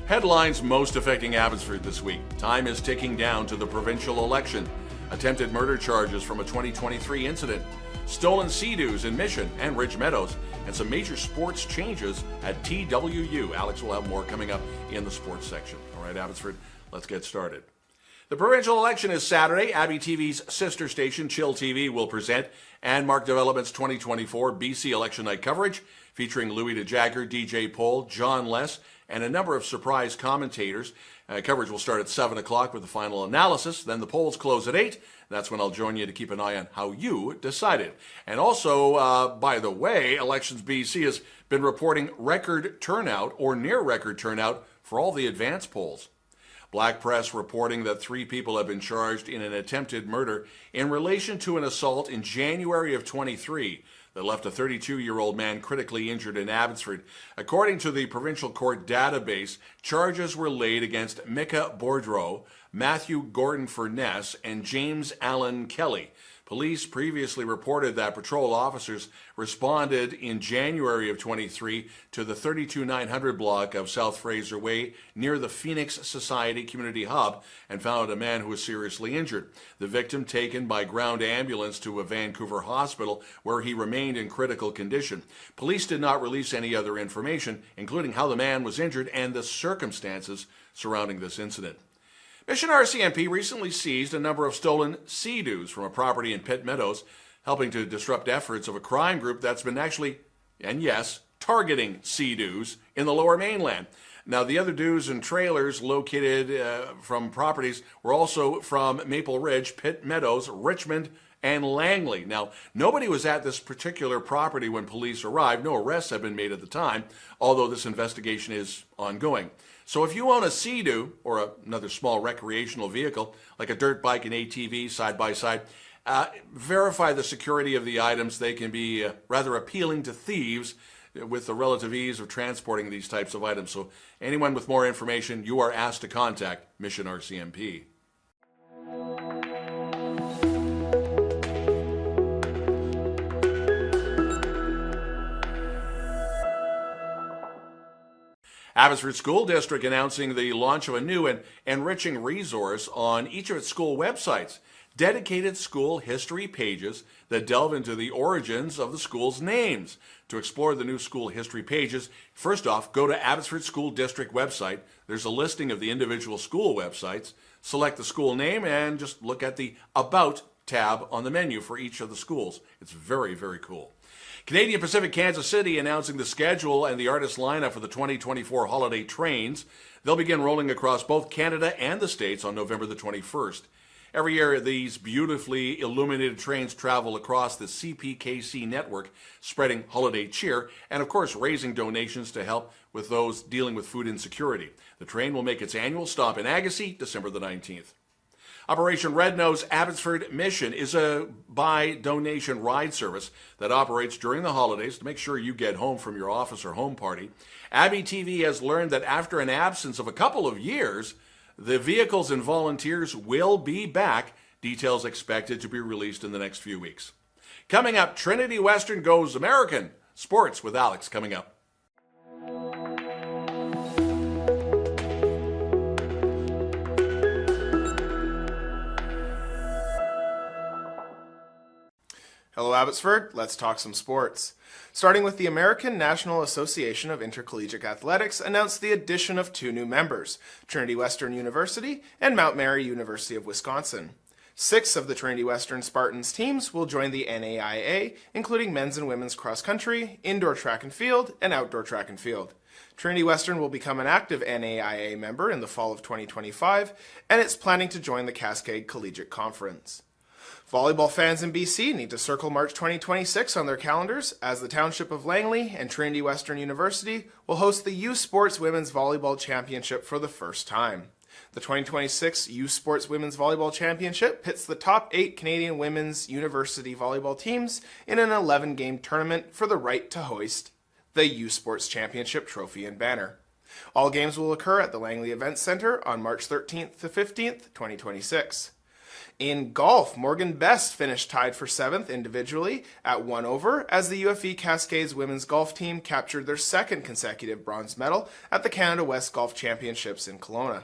Headlines most affecting Abbotsford this week. Time is ticking down to the provincial election. Attempted murder charges from a 2023 incident. Stolen sea-doos in Mission and Ridge Meadows. And some major sports changes at TWU. Alex will have more coming up in the sports section. All right, Abbotsford, let's get started. The provincial election is Saturday. abbyTV's sister station, Chill TV, will present and Mark Development's 2024 BC Election Night coverage, featuring Louis DeJagger, DJ Pohl, John Less, and a number of surprise commentators. Coverage will start at 7 o'clock with the final analysis. Then the polls close at 8. That's when I'll join you to keep an eye on how you decided. And also, by the way, Elections BC has been reporting record turnout or near record turnout for all the advance polls. Black press reporting that 3 people have been charged in an attempted murder in relation to an assault in January of 23 that left a 32-year-old man critically injured in Abbotsford. According to the provincial court database, charges were laid against Micah Bourdreau, Matthew Gordon Furness, and James Allen Kelly. Police previously reported that patrol officers responded in January of 23 to the 32900 block of South Fraser Way near the Phoenix Society Community Hub and found a man who was seriously injured. The victim taken by ground ambulance to a Vancouver hospital where he remained in critical condition. Police did not release any other information, including how the man was injured and the circumstances surrounding this incident. Mission RCMP recently seized a number of stolen sea-doos from a property in Pitt Meadows, helping to disrupt efforts of a crime group that's been actually, and yes, targeting sea-doos in the Lower Mainland. Now, the other doos and trailers located from properties were also from Maple Ridge, Pitt Meadows, Richmond, and Langley. Now, nobody was at this particular property when police arrived. No arrests have been made at the time, although this investigation is ongoing. So if you own a Sea-Doo or another small recreational vehicle, like a dirt bike and ATV side-by-side, verify the security of the items. They can be rather appealing to thieves with the relative ease of transporting these types of items. So anyone with more information, you are asked to contact Mission RCMP. Abbotsford School District announcing the launch of a new and enriching resource on each of its school websites. Dedicated school history pages that delve into the origins of the school's names. To explore the new school history pages, first off, go to Abbotsford School District website. There's a listing of the individual school websites. Select the school name and just look at the About tab on the menu for each of the schools. It's very, very cool. Canadian Pacific Kansas City announcing the schedule and the artist lineup for the 2024 holiday trains. They'll begin rolling across both Canada and the States on November the 21st. Every year, these beautifully illuminated trains travel across the CPKC network, spreading holiday cheer and, of course, raising donations to help with those dealing with food insecurity. The train will make its annual stop in Agassiz, December the 19th. Operation Red Nose Abbotsford Mission is a by-donation ride service that operates during the holidays to make sure you get home from your office or home party. abbyTV has learned that after an absence of a couple of years, the vehicles and volunteers will be back. Details expected to be released in the next few weeks. Coming up, Trinity Western goes American. Sports with Alex coming up. Hello Abbotsford, let's talk some sports. Starting with the American National Association of Intercollegiate Athletics announced the addition of 2 new members, Trinity Western University and Mount Mary University of Wisconsin. 6 of the Trinity Western Spartans teams will join the NAIA, including men's and women's cross country, indoor track and field, and outdoor track and field. Trinity Western will become an active NAIA member in the fall of 2025, and it's planning to join the Cascade Collegiate Conference. Volleyball fans in BC need to circle March 2026 on their calendars, as the Township of Langley and Trinity Western University will host the U Sports Women's Volleyball Championship for the first time. The 2026 U Sports Women's Volleyball Championship pits the top 8 Canadian women's university volleyball teams in an 11-game tournament for the right to hoist the U Sports Championship trophy and banner. All games will occur at the Langley Events Centre on March 13th to 15th, 2026. In golf, Morgan Best finished tied for 7th individually at 1 over as the UFE Cascades women's golf team captured their 2nd consecutive bronze medal at the Canada West Golf Championships in Kelowna.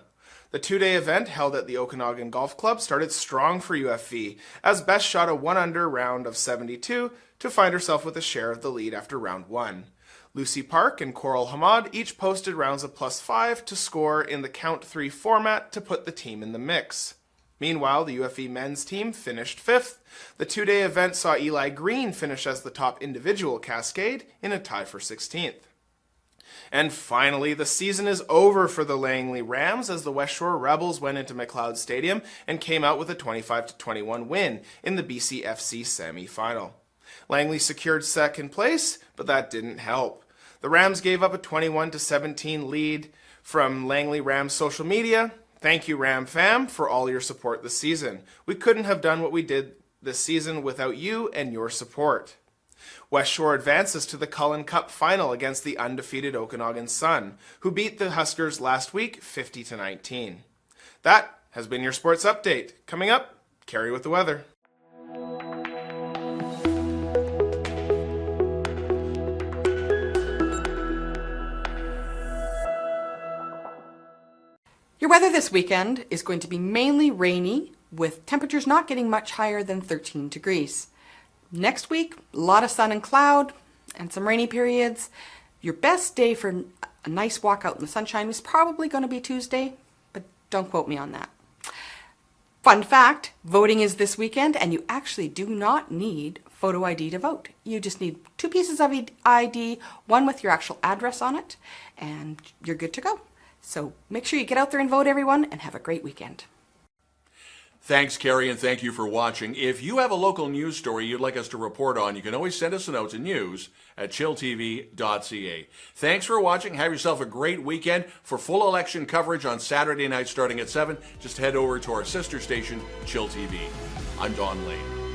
The 2-day event held at the Okanagan Golf Club started strong for UFE as Best shot a 1-under round of 72 to find herself with a share of the lead after round 1. Lucy Park and Coral Hamad each posted rounds of +5 to score in the count 3 format to put the team in the mix. Meanwhile, the UFE men's team finished 5th. The 2-day event saw Eli Green finish as the top individual Cascade in a tie for 16th. And finally, the season is over for the Langley Rams as the West Shore Rebels went into McLeod Stadium and came out with a 25-21 win in the BCFC semi-final. Langley secured 2nd place, but that didn't help. The Rams gave up a 21-17 lead from Langley Rams social media. Thank you, Ram fam, for all your support this season. We couldn't have done what we did this season without you and your support. West Shore advances to the Cullen Cup final against the undefeated Okanagan Sun, who beat the Huskers last week 50-19. That has been your sports update. Coming up, Cari with the weather. Your weather this weekend is going to be mainly rainy, with temperatures not getting much higher than 13 degrees. Next week, a lot of sun and cloud and some rainy periods. Your best day for a nice walk out in the sunshine is probably going to be Tuesday, but don't quote me on that. Fun fact, voting is this weekend and you actually do not need photo ID to vote. You just need 2 pieces of ID, one with your actual address on it, and you're good to go. So make sure you get out there and vote, everyone, and have a great weekend. Thanks, Cari, and thank you for watching. If you have a local news story you'd like us to report on, you can always send us a note to news@chilltv.ca. Thanks for watching. Have yourself a great weekend. For full election coverage on Saturday night starting at 7, just head over to our sister station, Chill TV. I'm Don Lehn.